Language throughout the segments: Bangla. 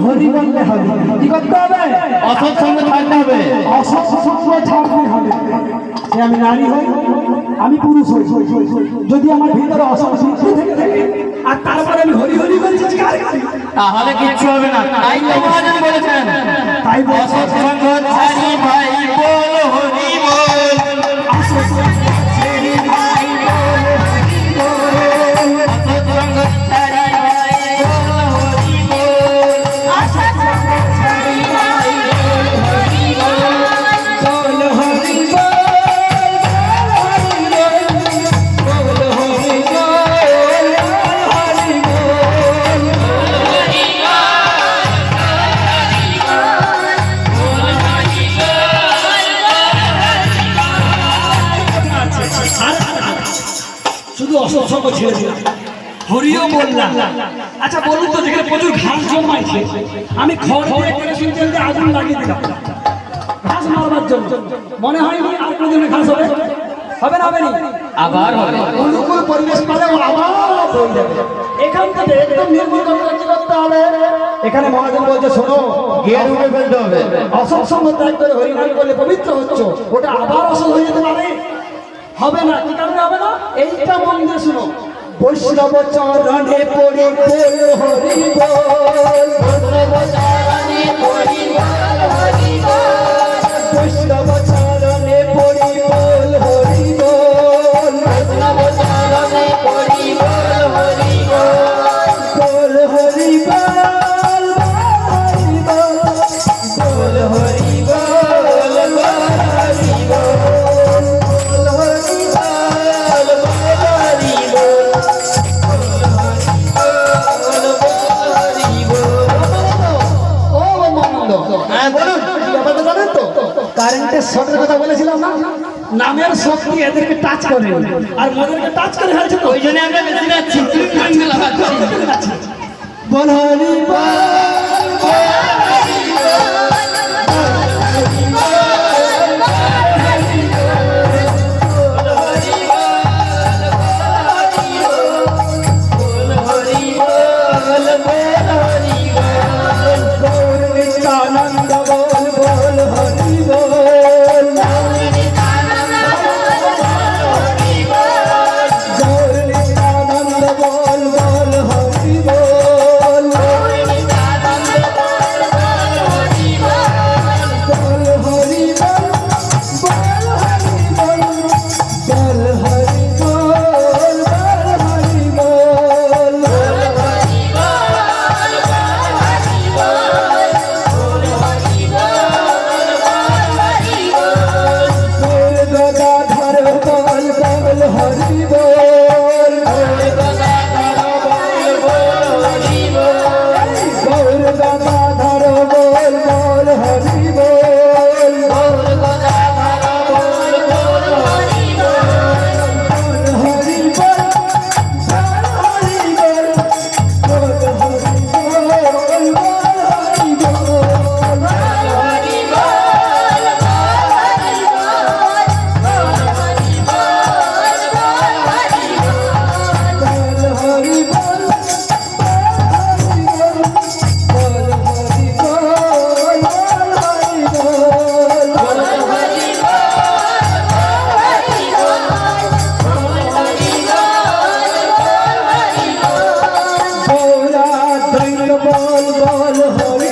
হরি বললে হবে। কি করতে হবে? অসৎ সঙ্গ ছাড়তে হবে। অসৎ সঙ্গ ছাড়তে হবে। সে আমি নারী হই, আমি পুরুষ হই, যদি আমার ভিতরে অসৎ বুদ্ধি থেকে থাকে আর তারপরে আমি হরি হরি বলছি, তাহলে কিচ্ছু হবে না। তাই তো মহাজন বলেছেন, তাই অসৎ সঙ্গ ছাড়ি ভাই বল হরি বল। অসৎ সঙ্গ ছাড়ি ভাই বল হরি বল। অসৎ সঙ্গ ছাড়ি ভাই বল হরি বল। অসৎ সঙ্গ ছাড়ি ভাই বল হরি বল। বল হরি বল। শুধু অসৎ সঙ্গ ছেড়ে দিলাম, হরিও বললাম। আচ্ছা বলুন তো, যেখানে প্রচুর ঘাস জন্মাইছে, আমি খড় দিয়ে কেরোসিন তেল দিয়ে আগুন লাগিয়ে দিলাম ঘাস মারবার জন্য, মনে হয়নি আর কোনোদিন ঘাস হবে? হবে না? হবে না? আবার হবে। অনুকূল পরিবেশ পেলে আবার হয়ে যাবে। এখান থেকে একদম নির্মূল করতে কি করতে হবে? এখানে মহাজন বলছে, শোনো, গিয়ার উঠে ফেলতে হবে। অসৎ সঙ্গ ত্যাগ করে হরিনাম করলে পবিত্র হচ্ছ, ওটা আবার অসৎ হয়ে যেতে পারে। হবে না। কি কারণে হবে না? এইটা মন দিয়ে শুনো। বৈষ্ণব চরণে পড়ে বল হরি বল। বৈষ্ণব চরণে পড়ে বল হরি বল। বৈষ্ণব চরণে পড়ে বল হরি বল। বৈষ্ণব চরণে পড়ে বল হরি বল। বল হরি বল। বল হরি বল। বল হরি বল। কারেন্টের শর্টের কথা বলেছিলাম না, নামের শক্তি এদেরকে টাচ করে আর মোদেরকে টাচ করে ফেলছে, তো ওই জন্য আমরা বেশি যাচ্ছি। বল হরি বল। আনন্দ বল বল হরি বল। আনন্দ বল বল হরি বল। বল হরি বল। বল হরি বল। বল হরি বল। বল হরি বল। গদাধর বল বল হরি বল। গৌর গদাধর বল বল হরি বল। বল হরি বল। হরি বল। বল হরি বল। হরি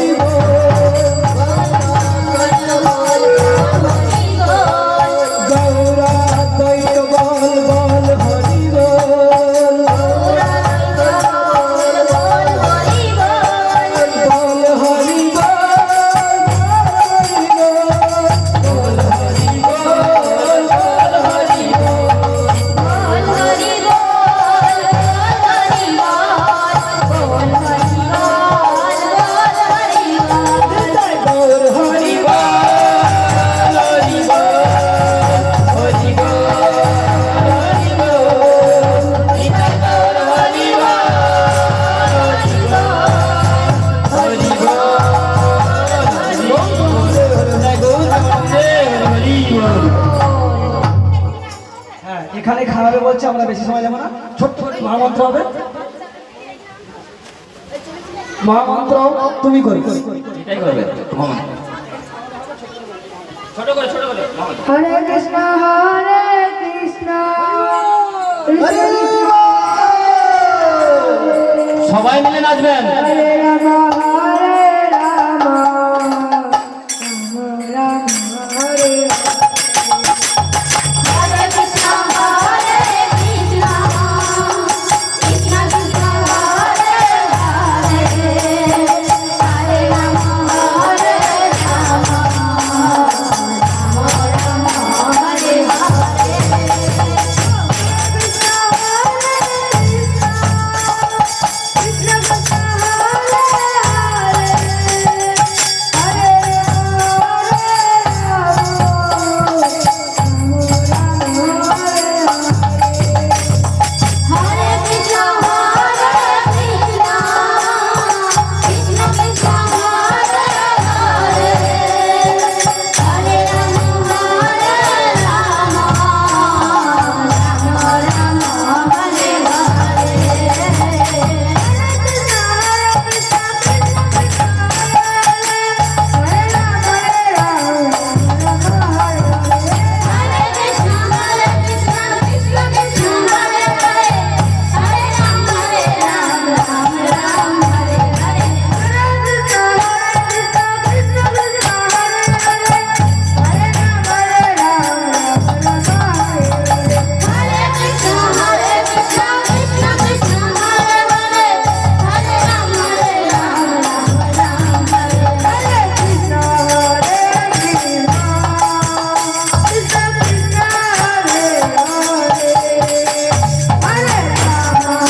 এখানে খাওয়াবে বলছে, আমরা বেশি সময় যাবো না, ছোট্ট মহামন্ত্র হবে। মহামন্ত্র তুমি করি। এটাই করবে মহামন্ত্র। ছোট করে মহামন্ত্র। হরে কৃষ্ণ কৃষ্ণ সবাই মিলে নাচবেন। হরে রাম রাম রাম হরে Hare Krishna, Hare Krishna, Krishna Krishna, Hare Hare, Hare Rama, Hare Rama, Rama Rama, Hare Hare. Krishna Krishna, Hare Krishna, Hare Krishna, Krishna Krishna, Hare Hare, Hare Rama, Hare Rama, Rama Rama, Hare Hare. Hare Krishna, Hare Krishna, Krishna Krishna, Hare Hare, Hare Rama, Rama Rama, Hare Hare. Hare Krishna, Hare Krishna, Krishna Krishna, Hare Hare, Hare Rama, Rama Rama, Hare Hare.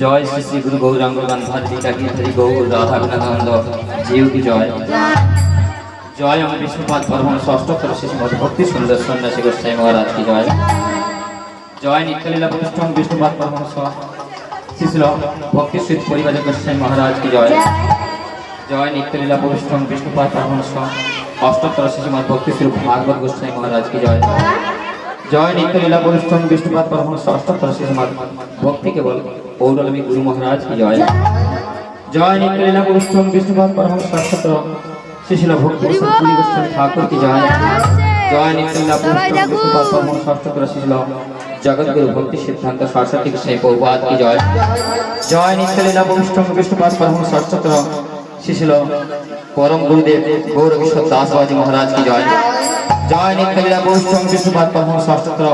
জয় শ্রী শ্রী গুরু গৌরাঙ্গ গান্ধারী কাকি হরি গৌর রাধা বিনোদানন্দ জিউ কি জয়। জয় আমার বিষ্ণুপাদ পরমহংস ষষ্ঠতর শিশু মধু ভক্তি সুন্দর সন্ন্যাসী গোস্বামী মহারাজ কি জয়। জয় নিত্যলীলা প্রতিষ্ঠং বিষ্ণুপাদ পরমহংস শিশুল ভক্তি শ্রী পরিবাজ গোস্বামী মহারাজ কি জয়। জয় নিত্যলীলা প্রতিষ্ঠং বিষ্ণুপাদ পরমহংস অষ্টোত্তর শিশু মধু ভক্তি শ্রী ভাগবত গোস্বামী মহারাজ কি জয়। জয় নিত্যলীলা প্রতিষ্ঠং বিষ্ণুপাদ পরমহংস অষ্টোত্তর শিশু মধু ভক্তি কেবল পৌরলমী গুরু মহারাজ কি জয়। জয় নিত্যলীলা প্রতিষ্ঠং বিষ্ণুপাদ পরমহংস অষ্টোত্তর শিশুল ভক্তি পুরী গোস্বামী ঠাকুর কি জয়। জয় নিত্যলীলা প্রতিষ্ঠং বিষ্ণুপাদ পরমহংস অষ্টোত্তর শিশুল জগৎগুরু ভক্তি সিদ্ধান্ত সরস্বতী গোস্বামী প্রভুপাদ কি জয়। জয় নিত্যলীলা প্রতিষ্ঠং বিষ্ণুপাদ পরমহংস অষ্টোত্তর শিশুল পরম গুরুদেব গৌরকিশোর দাসবাজি মহারাজ কি জয়। জয় নিত্যলীলা প্রতিষ্ঠং বিষ্ণুপাদ পরমহংস অষ্টোত্তর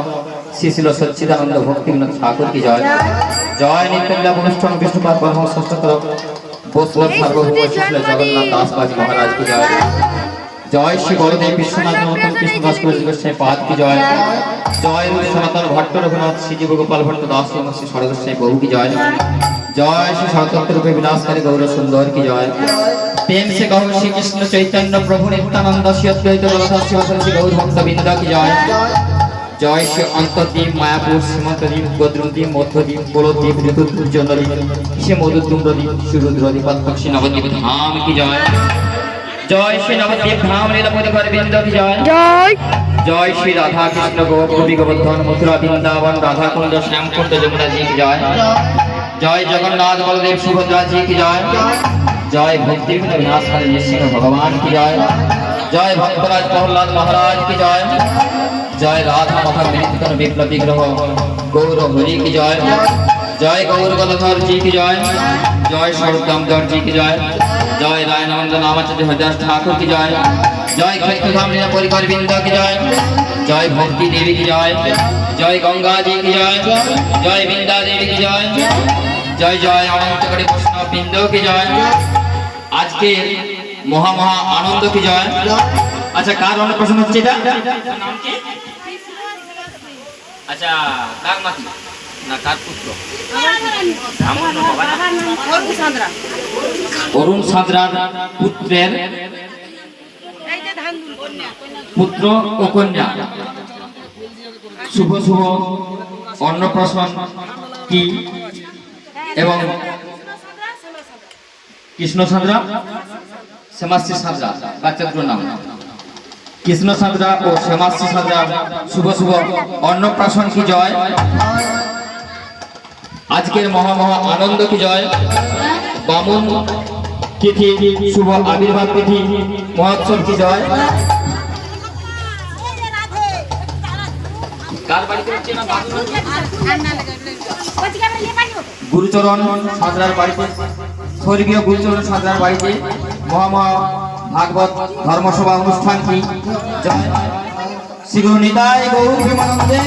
শিশুল সচ্চিদানন্দ ভক্তি বিনোদ ঠাকুর কি জয়। জয় নিত্যলীলা প্রতিষ্ঠং বিষ্ণুপাদ পরমহংস অষ্টোত্তর বৈষ্ণব সার্বভৌম শিশুল জগন্নাথ দাসবাজি মহারাজ কি জয়। জয় শ্রী বড়দেব বিশ্বনাথ নূতন কৃষ্ণ দাস গোস্বামী পাদ কি জয়। জয় সনাতন ভট্ট রঘুনাথ শ্রীজীব গোপাল ভট্ট দাস শ্রী সরগোস্বামী প্রভু কি জয়। जय श्री स्वतंत्र रूपे विलासकारी गौर सुंदर की जय। प्रेम से गौर श्री कृष्ण चैतन्य प्रभु नित्यानंद श्री अद्वैत गदाधर श्री गौर भक्त बिंदा की जय। জয় শ্রী অন্তদ্বীপ মায়াপুর সীমান্তদ্বীপ গদ্রদ্বীপ মধ্যদ্বীপ গোলদ্বীপ ঋতুজন্দ্বীপ সে মধুদ্রদ্বীপ সুরুদ্রদ্বীপ পক্ষী নবদ্বীপ ধাম কি জয়। জয় শ্রী নবদ্বীপ ধাম লীলাপতি করে বৃন্দ কি জয়। জয় শ্রী রাধা কৃষ্ণ গোপী গোবর্ধন মথুরা বৃন্দাবন রাধা কুণ্ড শ্যামকুণ্ড যমুনা জি কি জয়। জয় জগন্নাথ বলদেব সুভদ্রা জি কি জয়। জয় ভক্তি বিনাশকারী নৃসিংহ ভগবান কি জয়। জয় ভক্তরাজ প্রহ্লাদ মহারাজ কি জয়। জয় রাধা মাথা বিনিতন বিপ্লব বিগ্রহ গৌর হরি কি জয়। জয় গৌর গদাধর জি কি জয়। জয় স্বরূপ দামোদর জি কি জয়। জয় রায়নন্দ নামাচার্য হরিদাস ঠাকুর কি জয়। জয় ক্ষেত্রধাম লীলা পরিবার বৃন্দ কি জয়। জয় ভক্তি দেবী কি জয়। জয় গঙ্গা জি কি জয়। জয় বৃন্দা দেবী কি জয়। জয় জয় অনন্তকারী বৈষ্ণব বৃন্দ কি জয়। আজকে মহা মহা আনন্দ কি জয়। আচ্ছা কার অন্নপ্রাশন হচ্ছে এটা? নাম কি? আচ্ছা কার নাতি না কার পুত্র? অরুণ সাঁতরার পুত্রের পুত্র ও কন্যা শুভ শুভ অন্নপ্রাশন কি এবং কৃষ্ণ সাঁতরা শ্যামাশ্রী সাঁতরা বাচ্চাদের নাম কৃষ্ণ সাঁতরা ও শ্যামাশ্রী সাঁতরা শুভ শুভ অন্নপ্রাশন কি জয়। আজকের মহা মহা আনন্দ কি জয়। বামন তিথি শুভ আবির্ভাব তিথি মহোৎসব কি জয়। কার বাড়িতে হচ্ছে না গুরুচরণ সাঁতরার বাড়িতে স্বর্গীয় গুরুচরণ সাঁতরার বাড়িতে মহা মহা ভাগবত ধর্মসভা অনুষ্ঠান কি জয়। শ্রী গুরু নিতাই গৌর প্রেমানন্দে।